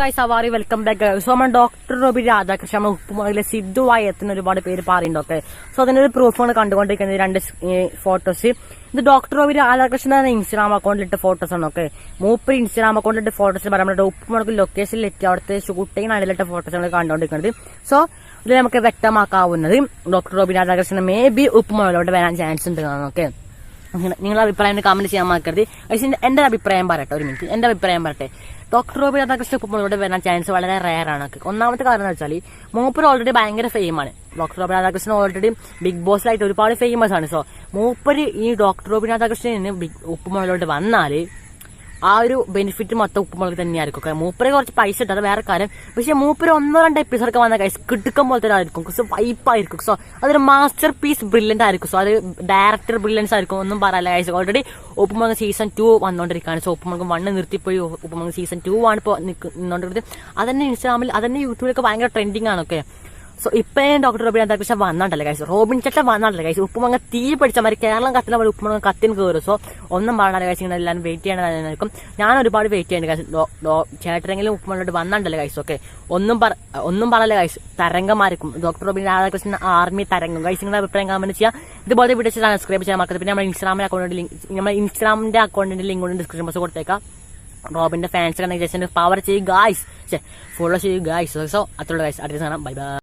Guys സവാറി welcome back. So നമ്മൾ doctor Roby Radhakrishnan നമ്മൾ ഉപ്പുമുളകിലെ സിദ്ധുവായി എത്തുന്ന ഒരുപാട് പേര് പറയുന്നുണ്ട്. ഓക്കെ, സോ അതിനൊരു പ്രൂഫാണ് കണ്ടുകൊണ്ടിരിക്കുന്നത്. രണ്ട് ഫോട്ടോസ്. ഇത് ഡോക്ടർ റോബി രാധാകൃഷ്ണൻ ഇൻസ്റ്റാഗ്രാം അക്കൗണ്ടിലിട്ട് ഫോട്ടോസ് ആണ്. ഓക്കെ, മൂപ്പര് ഇൻസ്റ്റാഗ്രാം അക്കൗണ്ടിലിട്ട് ഫോട്ടോസ് പറയുമ്പോൾ ഉപ്പുമുളക് ലൊക്കേഷനിൽ എത്തി അവിടുത്തെ ഷൂട്ടിംഗ് അതിലിട്ട ഫോട്ടോസ് നമ്മൾ കണ്ടുകൊണ്ടിരിക്കുന്നത്. സോ ഇതിൽ നമുക്ക് വ്യക്തമാക്കാവുന്നത് doctor Roby Radhakrishnan may be ഉപ്പുമുളകിലോട്ട് വരാൻ ചാൻസ് ഉണ്ട്. ഓക്കെ, നിങ്ങളുടെ അഭിപ്രായം കമന്റ് ചെയ്യാൻ മറക്കരുത്. എന്റെ അഭിപ്രായം പറയട്ടെ, ഒരു മിനിറ്റ് എന്റെ അഭിപ്രായം പറയട്ടെ. ഡോക്ടർ റോബി രാധാകൃഷ്ണൻ ഉപ്പുമുളകിലോട്ട് വരാൻ ചാൻസ് വളരെ റയർ ആണ്. ഒന്നാമത്തെ കാരണം എന്ന് വെച്ചാൽ മൂപ്പർ ഓൾറെഡി ഭയങ്കര ഫെയിമാണ്. Doctor Roby Radhakrishnan already big ബോസിലായിട്ട് ഒരുപാട് ഫേമസ് ആണ്. സോ മൂപ്പര് ഈ ഡോക്ടർ റോബി രാധാകൃഷ്ണന് ഉപ്പുമുളകിലോട്ട് വന്നാൽ ആ ഒരു ബെനിഫിറ്റ് മൊത്തം ഉപ്പുമുളക് തന്നെയായിരിക്കും. മൂപ്പര് കുറച്ച് പൈസ ഇട്ട് അത് വേറെ കാര്യം. പക്ഷെ മൂപ്പര് 1-2 എപ്പിസോഡൊക്കെ വന്ന കൈസ് കിടുക്കം പോലത്തെ ആയിരിക്കും. സോ വൈപ്പായിരിക്കും. സോ അതൊരു മാസ്റ്റർ പീസ് ബ്രില്യന്റ് ആയിരിക്കും. സോ അത് ഡയറക്ടർ ബ്രില്യൻസ് ആയിരിക്കും. ഒന്നും പറയല്ല കൈസ്. ഓൾറെഡി ഉപ്പുമുളക് സീസൺ 2 വന്നുകൊണ്ടിരിക്കുകയാണ്. സോ ഉപ്പുമുളക് 1 നിർത്തിപ്പോയി. ഉപ്പുമുളക് സീസൺ 2 ആണ് ഇപ്പോൾ നിന്നുകൊണ്ടിരിക്കുന്നത്. അതന്നെ ഇൻസ്റ്റാഗ്രാമിൽ അതന്നെ യൂട്യൂബിലൊക്കെ ഭയങ്കര ട്രെൻഡിങ് ആണ്. ഓക്കെ, സോ ഇപ്പൊ ഡോക്ടർ റോബിൻ രാധാകൃഷ്ണൻ വന്നാണ്ടല്ലേ കൈസ്, റോബിൻ ചേട്ടൻ വന്നാണ്ടല്ലേ കൈസ്, ഉപ്പുമുളക് തീ പിടിച്ച മാതിരി കേരളം കത്തുന്ന പോലെ ഉപ്പുമുളക് കത്തിന് കയറും. സോ ഒന്നും പറഞ്ഞാൽ കൈസ് ഇങ്ങനെ എല്ലാവരും വെയിറ്റ് ചെയ്യണതായിരിക്കും. ഞാൻ ഒരുപാട് വെയിറ്റ് ചെയ്യുന്നുണ്ട് കൈസ്. ചേട്ടനെങ്കിലും ഉപ്പുമുളകോട്ട് വന്നാണ്ടല്ലേ കൈസ്. ഓക്കെ, ഒന്നും പറയല്ലേ കൈസ്, തരംഗമായിരിക്കും ഡോക്ടർ റോബിൻ രാധാകൃഷ്ണൻ ആർമി തരംഗം. കൈസ് നിങ്ങളുടെ അഭിപ്രായം കമന്റ് ചെയ്യാം. ഇതുപോലെ വീഡിയോ സബ്സ്ക്രൈബ് ചെയ്യാൻ മറക്കരുത്. പിന്നെ നമ്മുടെ ഇൻസ്റ്റാഗ്രാമിന്റെ അക്കൗണ്ടിന്റെ ലിങ്ക് കൊണ്ട് ഡിസ്ക്രിപ്ഷൻ ബോക്സ് കൊടുത്തേക്കാം. റോബിന്റെ ഫാൻസ് കണക്ട് പവർ ചെയ്യും ഗായ്സ്, ഫോളോ ചെയ്യും ഗായ്സ്. സോ അത്രയുള്ള ഗായ്സ്. അടുത്ത കാണാം. Bye by.